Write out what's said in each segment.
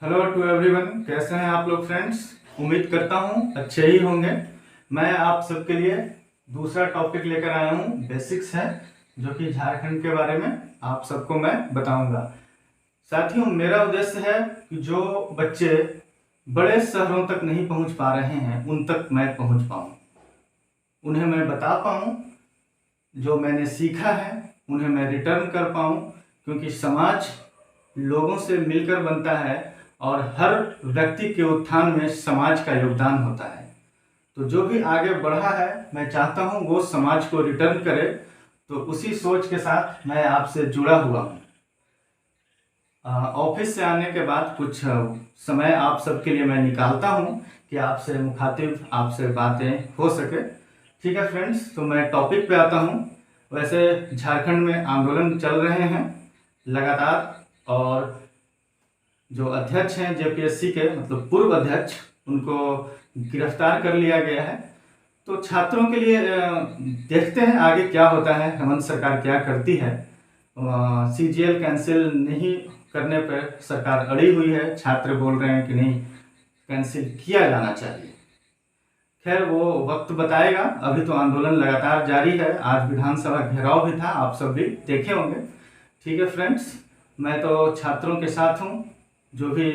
Hello to everyone, कैसे हैं आप लोग फ्रेंड्स। उम्मीद करता हूं अच्छे ही होंगे। मैं आप सबके लिए दूसरा टॉपिक लेकर आया हूं, बेसिक्स है, जो कि झारखंड के बारे में आप सबको मैं बताऊंगा। साथियों, मेरा उद्देश्य है कि जो बच्चे बड़े शहरों तक नहीं पहुंच पा रहे हैं उन तक मैं पहुंच पाऊं, उन्हें मैं बता पाऊं, जो मैंने सीखा है उन्हें मैं रिटर्न कर पाऊं, क्योंकि समाज लोगों से मिलकर बनता है और हर व्यक्ति के उत्थान में समाज का योगदान होता है। तो जो भी आगे बढ़ा है मैं चाहता हूं वो समाज को रिटर्न करे। तो उसी सोच के साथ मैं आपसे जुड़ा हुआ हूं। ऑफिस से आने के बाद कुछ समय आप सबके लिए मैं निकालता हूं कि आपसे मुखातिब, आपसे बातें हो सके। ठीक है फ्रेंड्स, तो मैं टॉपिक पे आता हूं। वैसे झारखंड में आंदोलन चल रहे हैं लगातार, और जो अध्यक्ष हैं जेपीएससी के, मतलब पूर्व अध्यक्ष, उनको गिरफ्तार कर लिया गया है। तो छात्रों के लिए देखते हैं आगे क्या होता है, हेमंत सरकार क्या करती है। सीजीएल कैंसिल नहीं करने पर सरकार अड़ी हुई है, छात्र बोल रहे हैं कि नहीं, कैंसिल किया जाना चाहिए। खैर वो वक्त बताएगा, अभी तो आंदोलन लगातार जारी है। आज विधानसभा घेराव भी था, आप सब भी देखे होंगे। ठीक है फ्रेंड्स, मैं तो छात्रों के साथ हूँ, जो भी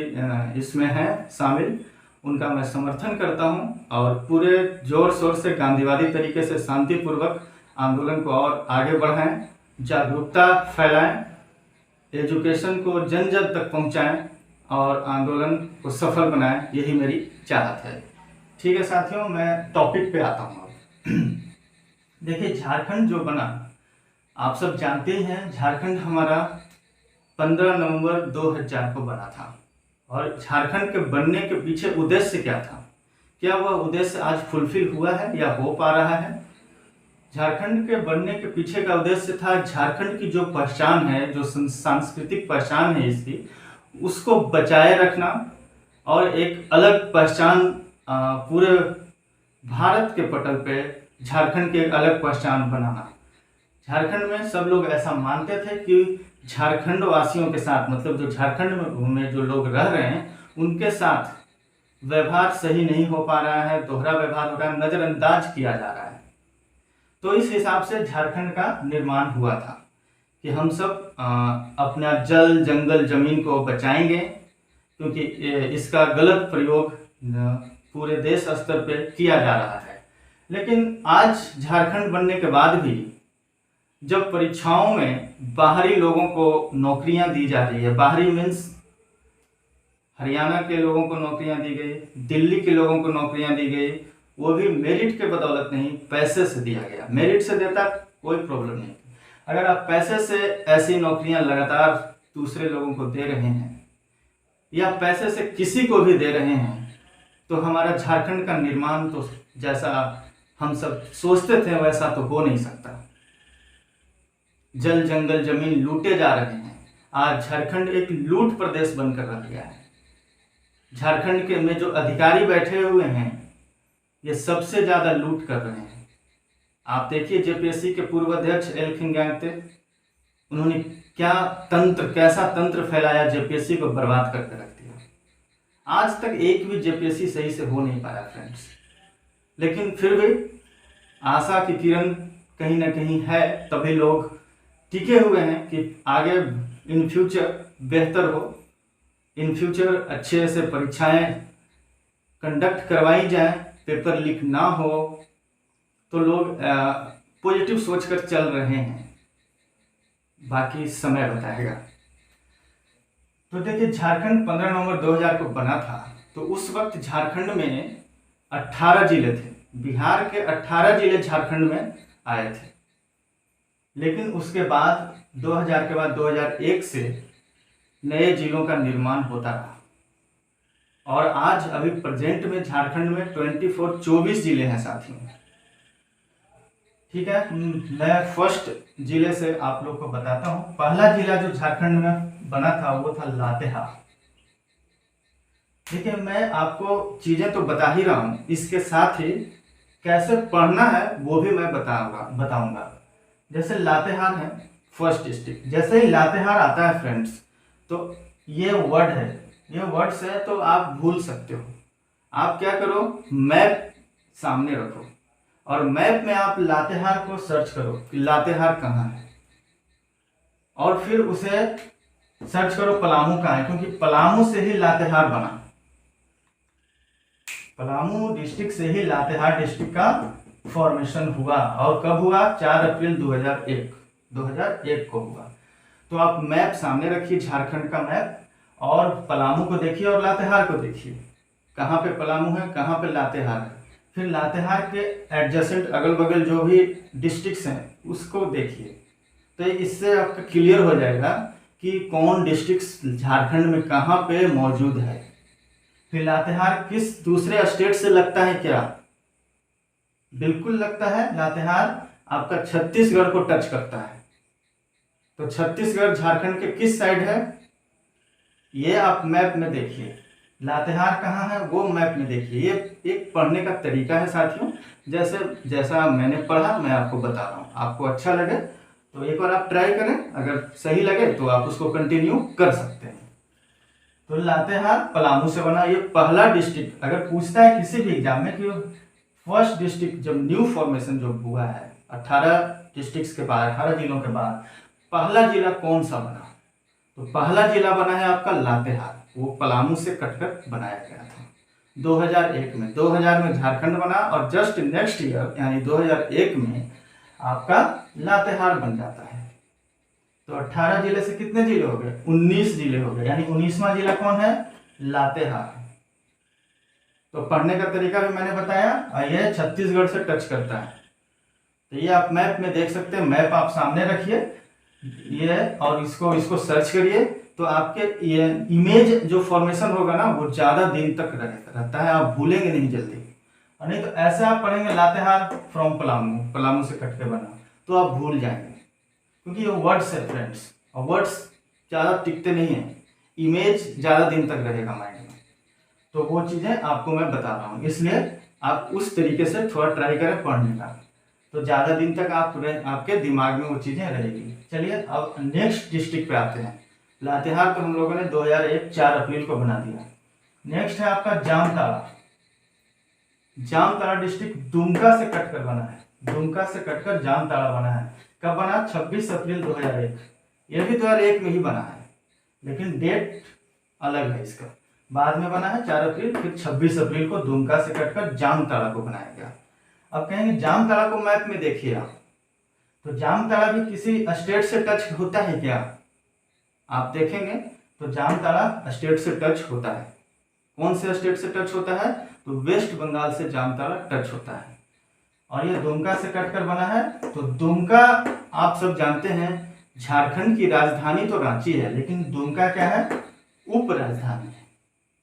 इसमें है शामिल उनका मैं समर्थन करता हूँ, और पूरे जोर शोर से गांधीवादी तरीके से शांतिपूर्वक आंदोलन को और आगे बढ़ाएं, जागरूकता फैलाएं, एजुकेशन को जन जन तक पहुँचाएं और आंदोलन को सफल बनाएं, यही मेरी चाहत है। ठीक है साथियों, मैं टॉपिक पे आता हूँ अब। देखिए, झारखंड जो बना आप सब जानते ही हैं। झारखंड हमारा 15 नवंबर 2000 को बना था, और झारखंड के बनने के पीछे उद्देश्य क्या था, क्या वह उद्देश्य आज फुलफिल हुआ है या हो पा रहा है। झारखंड के बनने के पीछे का उद्देश्य था झारखंड की जो पहचान है, जो सांस्कृतिक पहचान है इसकी, उसको बचाए रखना, और एक अलग पहचान पूरे भारत के पटल पे झारखंड की एक अलग पहचान बनाना। झारखंड में सब लोग ऐसा मानते थे कि झारखंड वासियों के साथ, मतलब जो झारखंड में जो लोग रह रहे हैं उनके साथ व्यवहार सही नहीं हो पा रहा है, दोहरा व्यवहार हो रहा है, नज़रअंदाज किया जा रहा है। तो इस हिसाब से झारखंड का निर्माण हुआ था कि हम सब अपना जल जंगल जमीन को बचाएंगे, क्योंकि इसका गलत प्रयोग पूरे देश स्तर पे किया जा रहा है। लेकिन आज झारखंड बनने के बाद भी जब परीक्षाओं में बाहरी लोगों को नौकरियां दी जा रही है, बाहरी मीन्स हरियाणा के लोगों को नौकरियां दी गई, दिल्ली के लोगों को नौकरियां दी गई, वो भी मेरिट के बदौलत नहीं, पैसे से दिया गया। मेरिट से देता कोई प्रॉब्लम नहीं, अगर आप पैसे से ऐसी नौकरियां लगातार दूसरे लोगों को दे रहे हैं या पैसे से किसी को भी दे रहे हैं, तो हमारा झारखंड का निर्माण तो जैसा हम सब सोचते थे वैसा तो हो नहीं सकता। जल जंगल जमीन लूटे जा रहे हैं। आज झारखंड एक लूट प्रदेश बनकर रह गया है। झारखंड के में जो अधिकारी बैठे हुए हैं ये सबसे ज्यादा लूट कर रहे हैं। आप देखिए, जेपीएससी के पूर्व अध्यक्ष एल खिंगाते, उन्होंने कैसा तंत्र फैलाया, जेपीएससी को बर्बाद करके रख दिया। आज तक एक भी जेपीएससी सही से हो नहीं पाया फ्रेंड्स। लेकिन फिर भी आशा की किरण कहीं ना कहीं है, तभी लोग टिके हुए हैं कि आगे इन फ्यूचर बेहतर हो, इन फ्यूचर अच्छे से परीक्षाएं कंडक्ट करवाई जाएं, पेपर लीक ना हो, तो लोग पॉजिटिव सोचकर चल रहे हैं। बाकी समय बताएगा। तो देखिए, झारखंड 15 नवंबर 2000 को बना था, तो उस वक्त झारखंड में 18 जिले थे। बिहार के 18 जिले झारखंड में आए थे। लेकिन उसके बाद 2000 के बाद 2001 से नए जिलों का निर्माण होता रहा, और आज अभी प्रेजेंट में झारखंड में 24 जिले हैं साथियों। ठीक है, मैं फर्स्ट जिले से आप लोग को बताता हूँ। पहला जिला जो झारखंड में बना था वो था लातेहार। देखिए, मैं आपको चीजें तो बता ही रहा हूँ, इसके साथ ही कैसे पढ़ना है वो भी मैं बताऊंगा। जैसे लातेहार है फर्स्ट डिस्ट्रिक्ट, जैसे ही लातेहार आता है फ्रेंड्स, तो ये वर्ड है ये वर्ड्स है तो आप भूल सकते हो। आप क्या करो, मैप सामने रखो और मैप में आप लातेहार को सर्च करो कि लातेहार कहाँ है, और फिर उसे सर्च करो पलामू कहाँ है, क्योंकि पलामू से ही लातेहार बना। पलामू डिस्ट्रिक्ट से ही लातेहार डिस्ट्रिक्ट का फॉर्मेशन हुआ। और कब हुआ? 4 अप्रैल 2001 को हुआ। तो आप मैप सामने रखिए, झारखंड का मैप, और पलामू को देखिए और लातेहार को देखिए, कहाँ पे पलामू है, कहाँ पे लातेहार है। फिर लातेहार के एडजेसेंट अगल बगल जो भी डिस्ट्रिक्ट्स हैं उसको देखिए। तो इससे आपका क्लियर हो जाएगा कि कौन डिस्ट्रिक्ट्स झारखंड में कहाँ पे मौजूद है। फिर लातेहार किस दूसरे स्टेट से लगता है क्या? बिल्कुल लगता है। लातेहार आपका छत्तीसगढ़ को टच करता है। तो छत्तीसगढ़ झारखंड के किस साइड है, ये आप मैप में देखिए। लातेहार कहाँ है वो मैप में देखिए। ये एक पढ़ने का तरीका है साथियों, जैसा मैंने पढ़ा मैं आपको बता रहा हूँ। आपको अच्छा लगे तो एक बार आप ट्राई करें, अगर सही लगे तो आप उसको कंटिन्यू कर सकते हैं। तो लातेहार पलामू से बना। ये पहला डिस्ट्रिक्ट अगर पूछता है किसी भी एग्जाम में कि फर्स्ट डिस्ट्रिक्ट जब न्यू फॉर्मेशन जो हुआ है 18 डिस्ट्रिक्ट्स के बाद, 18 जिलों के बाद पहला जिला कौन सा बना, तो पहला जिला बना है आपका लातेहार। वो पलामू से कटकर बनाया गया था 2001 में। 2000 में झारखंड बना और जस्ट नेक्स्ट ईयर यानी 2001 में आपका लातेहार बन जाता है। तो 18 जिले से कितने जिले हो गए? 19 जिले हो गए, यानी 19वां जिला कौन है? लातेहार। तो पढ़ने का तरीका भी मैंने बताया, और यह छत्तीसगढ़ से टच करता है। तो ये आप मैप में देख सकते हैं। मैप आप सामने रखिए ये, और इसको सर्च करिए, तो आपके ये इमेज जो फॉर्मेशन होगा ना वो ज़्यादा दिन तक रहता है, आप भूलेंगे नहीं जल्दी। और नहीं तो ऐसे आप पढ़ेंगे लातेहार फ्रॉम पलामू, पलामू से कट के बना, तो आप भूल जाएंगे, क्योंकि ये वर्ड्स है फ्रेंड्स, और वर्ड्स ज़्यादा टिकते नहीं हैं, इमेज ज़्यादा दिन तक रहेगा माइंड में। तो वो चीज़ें आपको मैं बता रहा हूँ, इसलिए आप उस तरीके से थोड़ा ट्राई करें पढ़ने का, तो ज़्यादा दिन तक आपके दिमाग में वो चीज़ें रहेगी। चलिए अब नेक्स्ट डिस्ट्रिक्ट पे आते हैं। लातेहार तो हम लोगों ने 2001 4 अप्रैल को बना दिया। नेक्स्ट है आपका जामताड़ा। जामताड़ा डिस्ट्रिक्ट दुमका से कटकर बना है। दुमका से कटकर जामताड़ा बना है। कब बना? 26 अप्रैल 2001। यह भी 2001 में ही बना है, लेकिन डेट अलग है इसका। बाद में बना है 4 अप्रैल, फिर 26 अप्रैल को दुमका से कटकर जामताड़ा को बनाया गया। अब कहेंगे जामताड़ा को मैप में देखिए आप, तो जामताड़ा भी किसी स्टेट से टच होता है क्या? आप देखेंगे तो जामताड़ा स्टेट से टच होता है। कौन से स्टेट से टच होता है? तो वेस्ट बंगाल से जामताड़ा टच होता है। और ये दुमका से कटकर बना है। तो दुमका आप सब जानते हैं झारखंड की राजधानी तो रांची है, लेकिन दुमका क्या है? उप राजधानी है।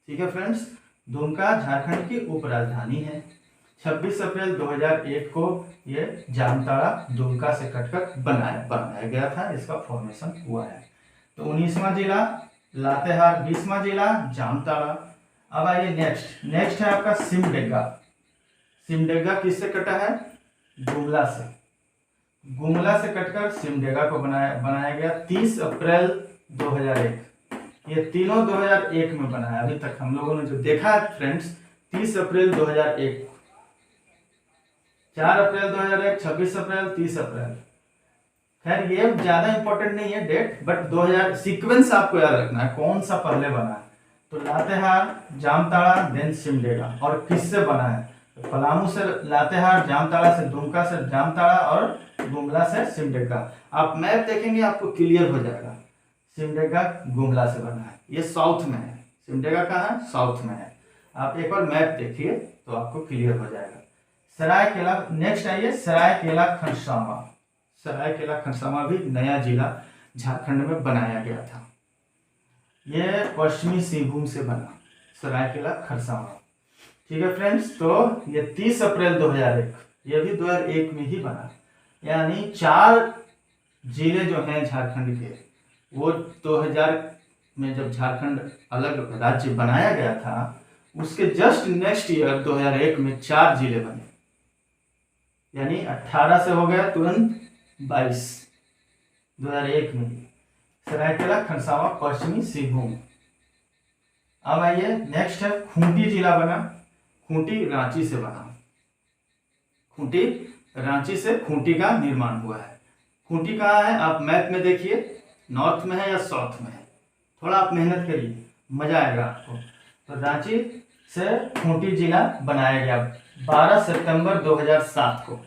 ठीक है फ्रेंड्स, दुमका झारखंड की उप राजधानी है। 26 अप्रैल 2001 को ये जामताड़ा दुमका से कटकर बनाया गया था, इसका फॉर्मेशन हुआ है। तो 19वां जिला लातेहार, 20वां जिला जामताड़ा। अब आइए नेक्स्ट है आपका सिमडेगा। सिमडेगा किससे कटा है? गुमला से। गुमला से कटकर सिमडेगा को बनाया गया 30 अप्रैल 2001। ये तीनों 2001 में बना है। अभी तक हम लोगों ने जो देखा है फ्रेंड्स, 30 अप्रैल 2001, 4 अप्रैल 2001, 26 अप्रैल, 30 अप्रैल। खैर ये ज्यादा इंपॉर्टेंट नहीं है डेट, बट 2000 सीक्वेंस आपको याद रखना है कौन सा पहले बना है। तो लातेहार, जामताड़ा, देन सिमडेगा। और किससे बना है? तो पलामू से लातेहार, जामताड़ा से दुमका से जामताड़ा, और गुमला से सिमडेगा। आप मैप देखेंगे आपको क्लियर हो जाएगा। सिमडेगा गुमला से बना है, ये साउथ में है। सिमडेगा कहाँ है? साउथ में है। आप एक बार मैप देखिए तो आपको क्लियर हो जाएगा। सरायकेला, नेक्स्ट आइए सरायकेला खरसावां। सरायकेला खरसावां भी नया जिला झारखंड में बनाया गया था। यह पश्चिमी सिंहभूम से बना सरायकेला खरसावां। ठीक है फ्रेंड्स, तो ये 30 अप्रैल 2001, ये भी 2001 में ही बना। यानी 4 जिले जो हैं झारखंड के, वो 2000 में जब झारखंड अलग राज्य बनाया गया था उसके जस्ट नेक्स्ट ईयर 2001 में 4 जिले बने। यानी 18 से हो गया तुरंत 22 2001 में। सरायकेला खरसावां पश्चिमी सिंहभूम। अब आइए नेक्स्ट है खूंटी जिला बना। खूंटी रांची से बना। खूंटी रांची से खूंटी का निर्माण हुआ है। खूंटी कहाँ है आप मैप में देखिए, नॉर्थ में है या साउथ में है, थोड़ा आप मेहनत करिए, मजा आएगा आपको। तो रांची से खूंटी जिला बनाया गया 12 सितंबर 2007 को।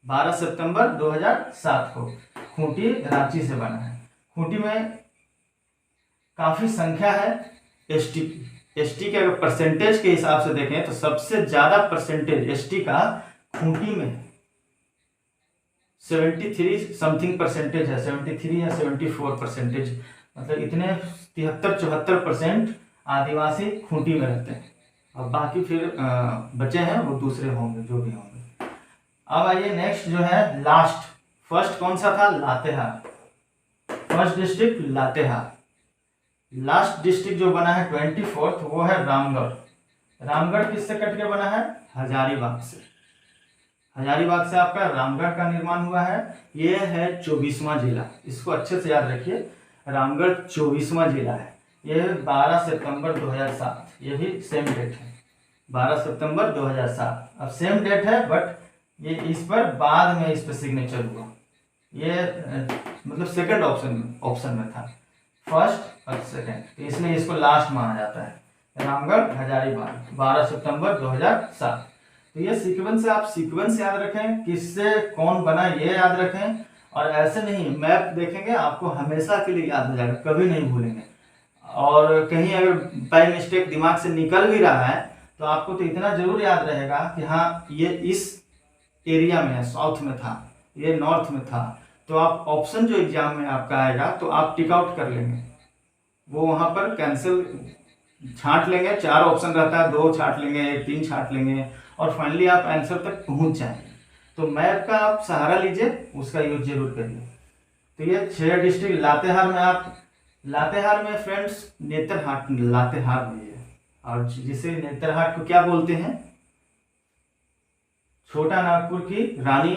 12 सितंबर 2007 को खूंटी रांची से बना है। खूंटी में काफी संख्या है एसटी की। एसटी के अगर परसेंटेज के हिसाब से देखें तो सबसे ज्यादा परसेंटेज एसटी का खूंटी में 73 समथिंग परसेंटेज है, 73 या 74%, मतलब इतने 73-74% आदिवासी खूंटी में रहते हैं और बाकी फिर बचे हैं वो दूसरे होंगे जो भी होंगे। अब आइए नेक्स्ट जो है लास्ट, फर्स्ट कौन सा था, Latehar. First district Latehar. Last district जो बना है 24th वो है रामगढ़। रामगढ़ किससे कट के बना है, हजारीबाग से। हजारीबाग से आपका रामगढ़ का निर्माण हुआ है। ये है 24वां जिला, इसको अच्छे से याद रखिए, रामगढ़ 24वां जिला है। ये 12 सितंबर 2007, ये भी सेम डेट है 12 सितंबर 2007। अब सेम डेट है बट ये इस पर बाद में इस पर सिग्नेचर हुआ, ये मतलब सेकंड ऑप्शन में था, फर्स्ट और सेकंड, तो इसलिए इसको लास्ट माना जाता है। रामगढ़ हजारीबाग 12 सितंबर 2007। तो ये सीक्वेंस से आप सीक्वेंस याद रखें, किससे कौन बना ये याद रखें, और ऐसे नहीं मैप देखेंगे आपको हमेशा के लिए याद हो जाएगा, कभी नहीं भूलेंगे। और कहीं अगर बाय मिस्टेक दिमाग से निकल भी रहा है तो आपको तो इतना जरूर याद रहेगा कि हाँ ये इस एरिया में है, साउथ में था, ये नॉर्थ में था, तो आप ऑप्शन जो एग्जाम में आपका आएगा तो आप टिक आउट कर लेंगे, वो वहां पर कैंसिल छांट लेंगे। 4 ऑप्शन रहता है, 2 छांट लेंगे, 3 छांट लेंगे और फाइनली आप आंसर तक पहुंच जाएंगे। तो मैप का आप सहारा लीजिए, उसका यूज जरूर करिए। तो ये 6 डिस्ट्रिक्ट लातेहार में, आप लातेहार में फ्रेंड्स नेतरहाट लातेहार में है, और जिसे नेतरहाट को क्या बोलते हैं, छोटा नागपुर की रानी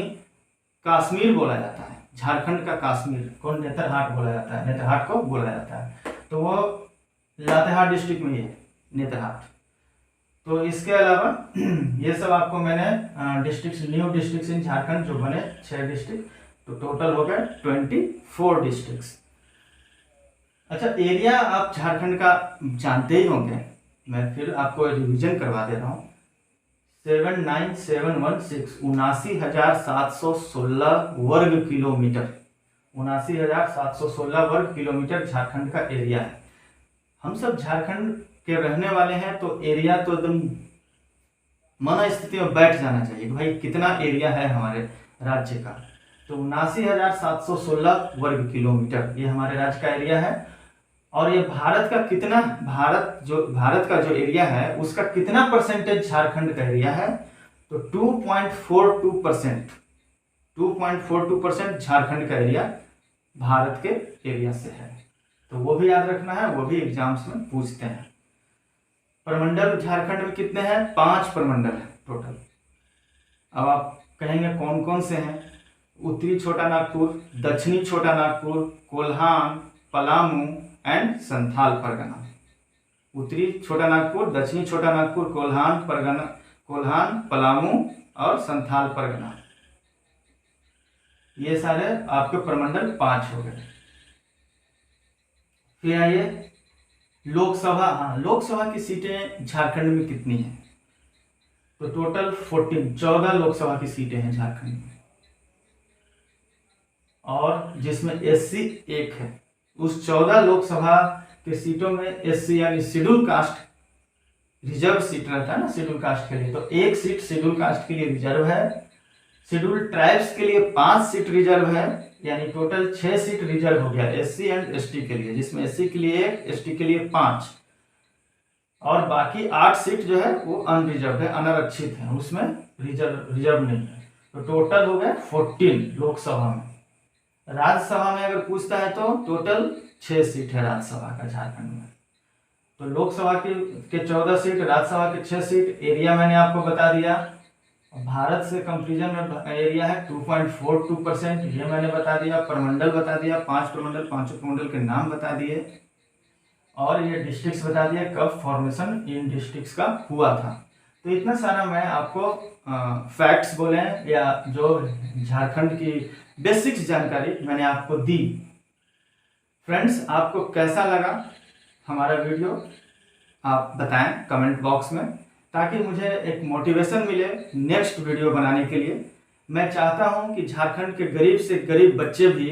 कश्मीर बोला जाता है, झारखंड का कश्मीर को नेतरहाट बोला जाता है, नेतरहाट को बोला जाता है। तो वो लातेहार डिस्ट्रिक्ट में ही है नेतरहाट। तो इसके अलावा ये सब आपको मैंने district, new district in Jharkhand जो बने 6 डिस्ट्रिक्ट, तो टोटल हो गए 24 डिस्ट्रिक्ट। अच्छा, एरिया आप झारखंड का जानते ही होंगे, मैं फिर आपको रिवीजन करवा दे रहा हूँ। 79716 79,716 वर्ग किलोमीटर, 79,716 वर्ग किलोमीटर झारखंड का एरिया है। हम सब झारखंड के रहने वाले हैं तो एरिया तो एकदम मन स्थिति में बैठ जाना चाहिए, भाई कितना एरिया है हमारे राज्य का। तो 79,716 वर्ग किलोमीटर ये हमारे राज्य का एरिया है। और ये भारत का कितना, भारत का जो एरिया है उसका कितना परसेंटेज झारखंड का एरिया है, तो 2.42%, 2.42% झारखंड का एरिया भारत के एरिया से है। तो वो भी याद रखना है, वो भी एग्जाम्स में पूछते हैं। प्रमंडल झारखंड में कितने हैं, 5 प्रमंडल है टोटल। अब आप कहेंगे कौन कौन से हैं, उत्तरी छोटा नागपुर, दक्षिणी छोटा नागपुर, कोल्हान, पलामू एंड संथाल परगना। उत्तरी छोटा नागपुर, दक्षिणी छोटा नागपुर, कोल्हान, पलामू और संथाल परगना, ये सारे आपके प्रमंडल 5 हो गए। फिर आइए लोकसभा। हाँ, लोकसभा की सीटें झारखंड में कितनी हैं, तो टोटल 14 लोकसभा की सीटें हैं झारखंड में, और जिसमें एससी 1 है। उस 14 लोकसभा के सीटों में एससी यानी शेड्यूल कास्ट रिजर्व सीट रहता है ना शेड्यूल कास्ट के लिए, तो 1 सीट शेड्यूल कास्ट के लिए रिजर्व है। शेड्यूल ट्राइब्स के लिए 5 सीट रिजर्व है, यानी टोटल 6 सीट रिजर्व हो गया एससी एंड एसटी के लिए, जिसमें एससी के लिए 1, एसटी के लिए 5, और बाकी 8 सीट जो है वो अनरिजर्व है, अनारक्षित है, उसमें रिजर्व नहीं है। तो टोटल हो गए 14 लोकसभा में। राज्यसभा में अगर पूछता है तो टोटल 6 सीट है राज्यसभा का झारखंड में। तो लोकसभा के 14 सीट, राज्यसभा के 6 सीट। एरिया मैंने आपको बता दिया, भारत से कंपेरिजन में एरिया है 2.42%, ये मैंने बता दिया। प्रमंडल बता दिया, 5 प्रमंडल, 5 प्रमंडल के नाम बता दिए। और ये डिस्ट्रिक्ट्स बता दिया कब फॉर्मेशन इन डिस्ट्रिक्ट्स का हुआ था। तो इतना सारा मैं आपको फैक्ट्स बोले या जो झारखंड की बेसिक्स जानकारी मैंने आपको दी। फ्रेंड्स, आपको कैसा लगा हमारा वीडियो आप बताएं कमेंट बॉक्स में, ताकि मुझे एक मोटिवेशन मिले नेक्स्ट वीडियो बनाने के लिए। मैं चाहता हूं कि झारखंड के गरीब से गरीब बच्चे भी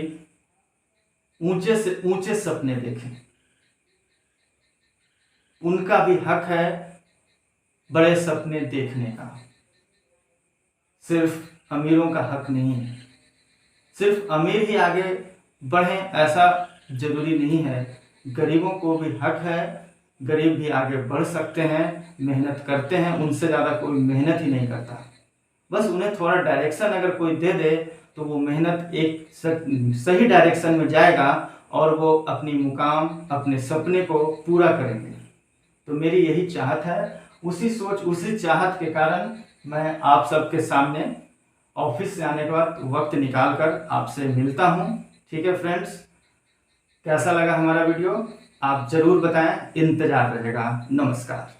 ऊंचे से ऊंचे सपने देखें। उनका भी हक है बड़े सपने देखने का, सिर्फ अमीरों का हक नहीं है। सिर्फ अमीर ही आगे बढ़ें ऐसा जरूरी नहीं है, गरीबों को भी हक है। गरीब भी आगे बढ़ सकते हैं, मेहनत करते हैं, उनसे ज़्यादा कोई मेहनत ही नहीं करता। बस उन्हें थोड़ा डायरेक्शन अगर कोई दे दे तो वो मेहनत एक सही डायरेक्शन में जाएगा और वो अपनी मुकाम, अपने सपने को पूरा करेंगे। तो मेरी यही चाहत है, उसी सोच उसी चाहत के कारण मैं आप सबके सामने ऑफिस से आने के बाद वक्त निकाल कर आपसे मिलता हूँ। ठीक है फ्रेंड्स, कैसा लगा हमारा वीडियो आप ज़रूर बताएं, इंतज़ार रहेगा। नमस्कार।